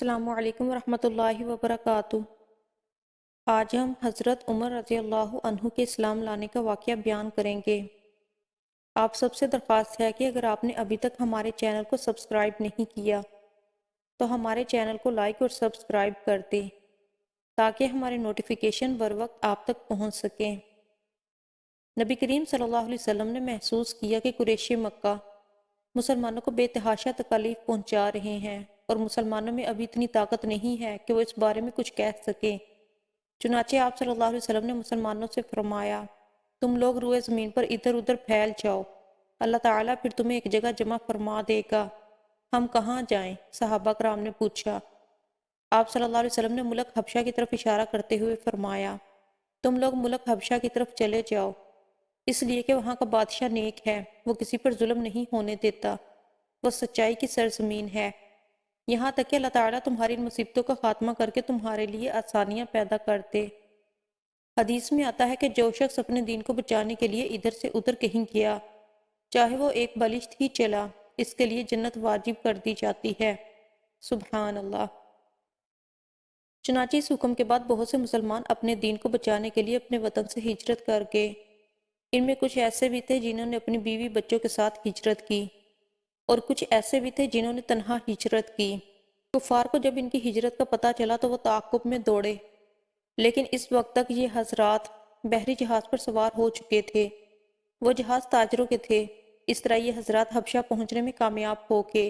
السلام علیکم ورحمۃ اللہ وبرکاتہ۔ آج ہم حضرت عمر رضی اللہ عنہ کے اسلام لانے کا واقعہ بیان کریں گے۔ آپ سب سے درخواست ہے کہ اگر آپ نے ابھی تک ہمارے چینل کو سبسکرائب نہیں کیا تو ہمارے چینل کو لائک اور سبسکرائب کر دیں تاکہ ہمارے نوٹیفیکیشن بر وقت آپ تک پہنچ سکیں۔ نبی کریم صلی اللہ علیہ وسلم نے محسوس کیا کہ قریش مکہ مسلمانوں کو بے تحاشا تکالیف پہنچا رہے ہیں اور مسلمانوں میں ابھی اتنی طاقت نہیں ہے کہ وہ اس بارے میں کچھ کہہ سکیں۔ چنانچہ آپ صلی اللہ علیہ وسلم نے مسلمانوں سے فرمایا، تم لوگ روئے زمین پر ادھر ادھر پھیل جاؤ، اللہ تعالیٰ پھر تمہیں ایک جگہ جمع فرما دے گا۔ ہم کہاں جائیں؟ صحابہ کرام نے پوچھا۔ آپ صلی اللہ علیہ وسلم نے ملک حبشہ کی طرف اشارہ کرتے ہوئے فرمایا، تم لوگ ملک حبشہ کی طرف چلے جاؤ، اس لیے کہ وہاں کا بادشاہ نیک ہے، وہ کسی پر ظلم نہیں ہونے دیتا، وہ سچائی کی سرزمین ہے، یہاں تک کہ اللہ تعالیٰ تمہاری ان مصیبتوں کا خاتمہ کر کے تمہارے لیے آسانیاں پیدا کر دے۔ حدیث میں آتا ہے کہ جو شخص اپنے دین کو بچانے کے لیے ادھر سے ادھر کہیں گیا، چاہے وہ ایک بلشت ہی چلا، اس کے لیے جنت واجب کر دی جاتی ہے۔ سبحان اللہ۔ چنانچہ اس حکم کے بعد بہت سے مسلمان اپنے دین کو بچانے کے لیے اپنے وطن سے ہجرت کر گئے۔ ان میں کچھ ایسے بھی تھے جنہوں نے اپنی بیوی بچوں کے ساتھ ہجرت کی، اور کچھ ایسے بھی تھے جنہوں نے تنہا ہجرت کی۔ کفار کو جب ان کی ہجرت کا پتہ چلا تو وہ تعاقب میں دوڑے، لیکن اس وقت تک یہ حضرات بحری جہاز پر سوار ہو چکے تھے۔ وہ جہاز تاجروں کے تھے، اس طرح یہ حضرات حبشہ پہنچنے میں کامیاب ہو کے۔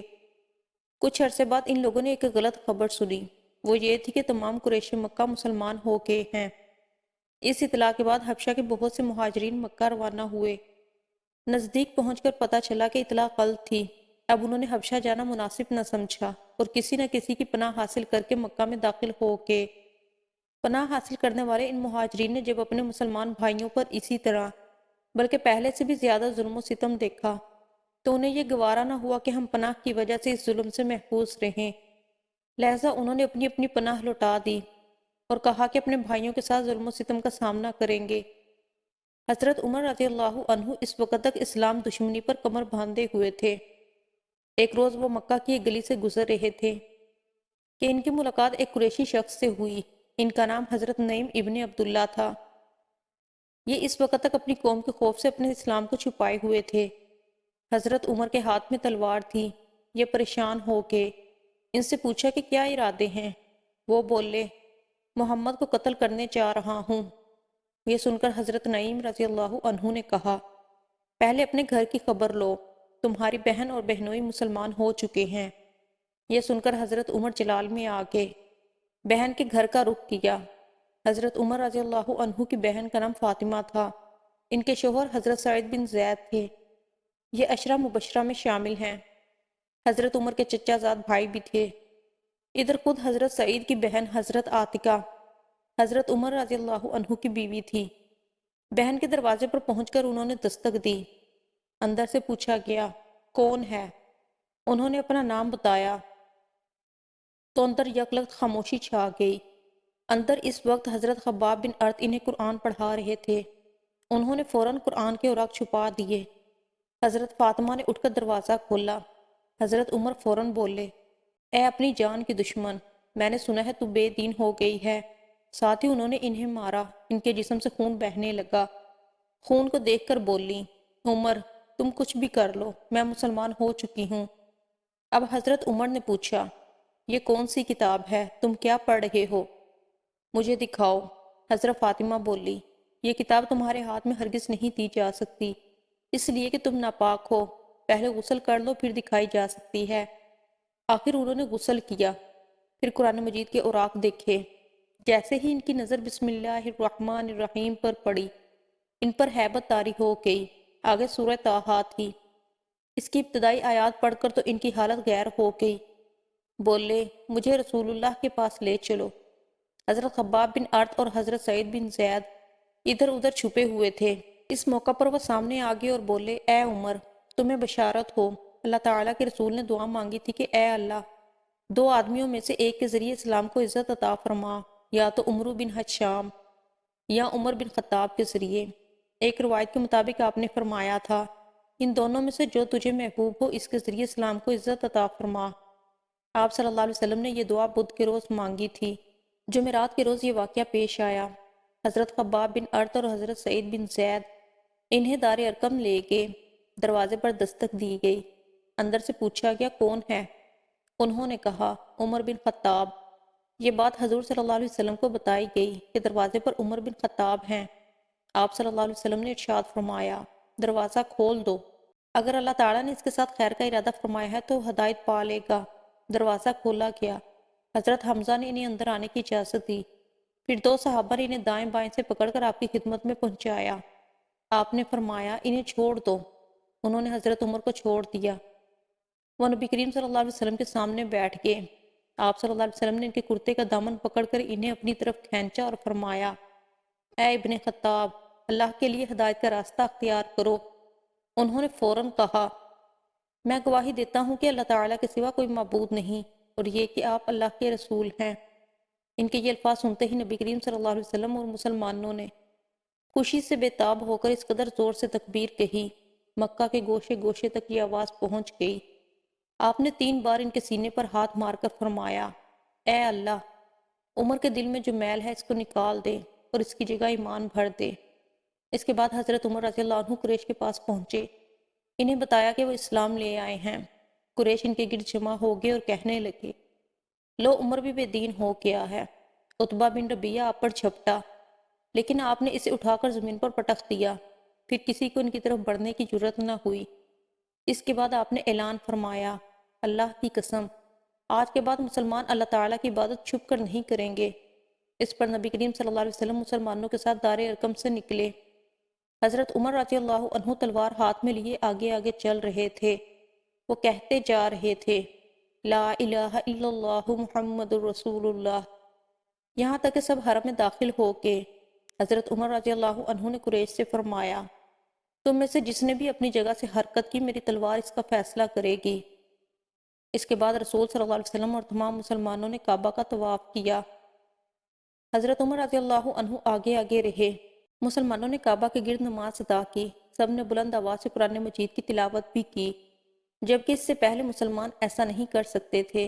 کچھ عرصے بعد ان لوگوں نے ایک غلط خبر سنی، وہ یہ تھی کہ تمام قریش مکہ مسلمان ہو گئے ہیں۔ اس اطلاع کے بعد حبشہ کے بہت سے مہاجرین مکہ روانہ ہوئے۔ نزدیک پہنچ کر پتہ چلا کہ اطلاع غلط تھی۔ اب انہوں نے حبشہ جانا مناسب نہ سمجھا اور کسی نہ کسی کی پناہ حاصل کر کے مکہ میں داخل ہو کے۔ پناہ حاصل کرنے والے ان مہاجرین نے جب اپنے مسلمان بھائیوں پر اسی طرح بلکہ پہلے سے بھی زیادہ ظلم و ستم دیکھا تو انہیں یہ گوارا نہ ہوا کہ ہم پناہ کی وجہ سے اس ظلم سے محفوظ رہیں، لہذا انہوں نے اپنی اپنی پناہ لوٹا دی اور کہا کہ اپنے بھائیوں کے ساتھ ظلم و ستم کا سامنا کریں گے۔ حضرت عمر رضی اللہ عنہ اس وقت تک اسلام دشمنی پر کمر باندھے ہوئے تھے۔ ایک روز وہ مکہ کی ایک گلی سے گزر رہے تھے کہ ان کی ملاقات ایک قریشی شخص سے ہوئی۔ ان کا نام حضرت نعیم ابن عبداللہ تھا۔ یہ اس وقت تک اپنی قوم کے خوف سے اپنے اسلام کو چھپائے ہوئے تھے۔ حضرت عمر کے ہاتھ میں تلوار تھی۔ یہ پریشان ہو کے ان سے پوچھا کہ کیا ارادے ہیں؟ وہ بولے، محمد کو قتل کرنے جا رہا ہوں۔ یہ سن کر حضرت نعیم رضی اللہ عنہ نے کہا، پہلے اپنے گھر کی خبر لو، تمہاری بہن اور بہنوئی مسلمان ہو چکے ہیں۔ یہ سن کر حضرت عمر جلال میں آ گئے، بہن کے گھر کا رخ کیا۔ حضرت عمر رضی اللہ عنہ کی بہن کا نام فاطمہ تھا۔ ان کے شوہر حضرت سعید بن زید تھے۔ یہ عشرہ مبشرہ میں شامل ہیں۔ حضرت عمر کے چچا زاد بھائی بھی تھے۔ ادھر خود حضرت سعید کی بہن حضرت عاتقہ حضرت عمر رضی اللہ عنہ کی بیوی تھی۔ بہن کے دروازے پر پہنچ کر انہوں نے دستک دی۔ اندر سے پوچھا گیا، کون ہے؟ انہوں نے اپنا نام بتایا تو اندر یکلخت خاموشی چھا گئی۔ اندر اس وقت حضرت خباب بن ارت انہیں قرآن پڑھا رہے تھے۔ انہوں نے فوراً قرآن کے اوراق چھپا دیے۔ حضرت فاطمہ نے اٹھ کر دروازہ کھولا۔ حضرت عمر فوراً بولے، اے اپنی جان کی دشمن، میں نے سنا ہے تو بے دین ہو گئی ہے۔ ساتھ ہی انہوں نے انہیں مارا، ان کے جسم سے خون بہنے لگا۔ خون کو دیکھ کر بولی، عمر تم کچھ بھی کر لو، میں مسلمان ہو چکی ہوں۔ اب حضرت عمر نے پوچھا، یہ کون سی کتاب ہے؟ تم کیا پڑھ رہے ہو؟ مجھے دکھاؤ۔ حضرت فاطمہ بولی، یہ کتاب تمہارے ہاتھ میں ہرگز نہیں دی جا سکتی، اس لیے کہ تم ناپاک ہو، پہلے غسل کر لو پھر دکھائی جا سکتی ہے۔ آخر انہوں نے غسل کیا، پھر قرآن مجید کے اوراق دیکھے۔ جیسے ہی ان کی نظر بسم اللہ الرحمن الرحیم پر پڑی، ان پر ہیبت طاری ہو گئی۔ آگے سورہ طٰہٰ تھی۔ اس کی ابتدائی آیات پڑھ کر تو ان کی حالت غیر ہو گئی۔ بولے، مجھے رسول اللہ کے پاس لے چلو۔ حضرت خباب بن ارت اور حضرت سعید بن زید ادھر ادھر چھپے ہوئے تھے۔ اس موقع پر وہ سامنے آگے اور بولے، اے عمر، تمہیں بشارت ہو، اللہ تعالیٰ کے رسول نے دعا مانگی تھی کہ اے اللہ، دو آدمیوں میں سے ایک کے ذریعے اسلام کو عزت عطا فرما، یا تو عمرو بن حشام یا عمر بن خطاب کے ذریعے۔ ایک روایت کے مطابق آپ نے فرمایا تھا، ان دونوں میں سے جو تجھے محبوب ہو اس کے ذریعے اسلام کو عزت عطا فرما۔ آپ صلی اللہ علیہ وسلم نے یہ دعا بدھ کے روز مانگی تھی۔ جمعرات کے روز یہ واقعہ پیش آیا۔ حضرت خباب بن ارت اور حضرت سعید بن زید انہیں دار ارقم لے گئے۔ دروازے پر دستک دی گئی۔ اندر سے پوچھا گیا کون ہے؟ انہوں نے کہا عمر بن خطاب۔ یہ بات حضور صلی اللہ علیہ وسلم کو بتائی گئی کہ دروازے پر عمر بن خطاب ہیں۔ آپ صلی اللہ علیہ وسلم نے ارشاد فرمایا دروازہ کھول دو، اگر اللہ تعالیٰ نے اس کے ساتھ خیر کا ارادہ فرمایا ہے تو ہدایت پا لے گا۔ دروازہ کھولا گیا۔ حضرت حمزہ نے انہیں اندر آنے کی اجازت دی۔ پھر دو صحابہ نے انہیں دائیں بائیں سے پکڑ کر آپ کی خدمت میں پہنچایا۔ آپ نے فرمایا انہیں چھوڑ دو۔ انہوں نے حضرت عمر کو چھوڑ دیا۔ وہ نبی کریم صلی اللہ علیہ وسلم کے سامنے بیٹھ گئے۔ آپ صلی اللہ علیہ وسلم نے ان کے کرتے کا دامن پکڑ کر انہیں اپنی طرف کھینچا اور فرمایا اے ابن خطاب، اللہ کے لیے ہدایت کا راستہ اختیار کرو۔ انہوں نے فوراً کہا میں گواہی دیتا ہوں کہ اللہ تعالیٰ کے سوا کوئی معبود نہیں اور یہ کہ آپ اللہ کے رسول ہیں۔ ان کے یہ الفاظ سنتے ہی نبی کریم صلی اللہ علیہ وسلم اور مسلمانوں نے خوشی سے بے تاب ہو کر اس قدر زور سے تکبیر کہی، مکہ کے گوشے گوشے تک یہ آواز پہنچ گئی۔ آپ نے 3 بار ان کے سینے پر ہاتھ مار کر فرمایا اے اللہ، عمر کے دل میں جو میل ہے اس کو نکال دے اور اس کی جگہ ایمان بھر دے۔ اس کے بعد حضرت عمر رضی اللہ عنہ قریش کے پاس پہنچے۔ انہیں بتایا کہ وہ اسلام لے آئے ہیں۔ قریش ان کے گرد جمع ہو گئے اور کہنے لگے لو عمر بھی بے دین ہو گیا ہے۔ عتبہ بن ربیعہ آپ پر جھپٹا، لیکن آپ نے اسے اٹھا کر زمین پر پٹخ دیا۔ پھر کسی کو ان کی طرف بڑھنے کی جرت نہ ہوئی۔ اس کے بعد آپ نے اعلان فرمایا اللہ کی قسم، آج کے بعد مسلمان اللہ تعالیٰ کی عبادت چھپ کر نہیں کریں گے۔ اس پر نبی کریم صلی اللہ علیہ وسلم مسلمانوں کے ساتھ دار ارقم سے نکلے۔ حضرت عمر رضی اللہ عنہ تلوار ہاتھ میں لیے آگے آگے چل رہے تھے۔ وہ کہتے جا رہے تھے لا الہ الا اللہ محمد الرسول اللہ، یہاں تک کہ سب حرم میں داخل ہو کے حضرت عمر رضی اللہ عنہ نے قریش سے فرمایا تم میں سے جس نے بھی اپنی جگہ سے حرکت کی میری تلوار اس کا فیصلہ کرے گی۔ اس کے بعد رسول صلی اللہ علیہ وسلم اور تمام مسلمانوں نے کعبہ کا طواف کیا۔ حضرت عمر رضی اللہ عنہ آگے آگے رہے۔ مسلمانوں نے کعبہ کے گرد نماز ادا کی۔ سب نے بلند آواز سے قرآن مجید کی تلاوت بھی کی، جبکہ اس سے پہلے مسلمان ایسا نہیں کر سکتے تھے۔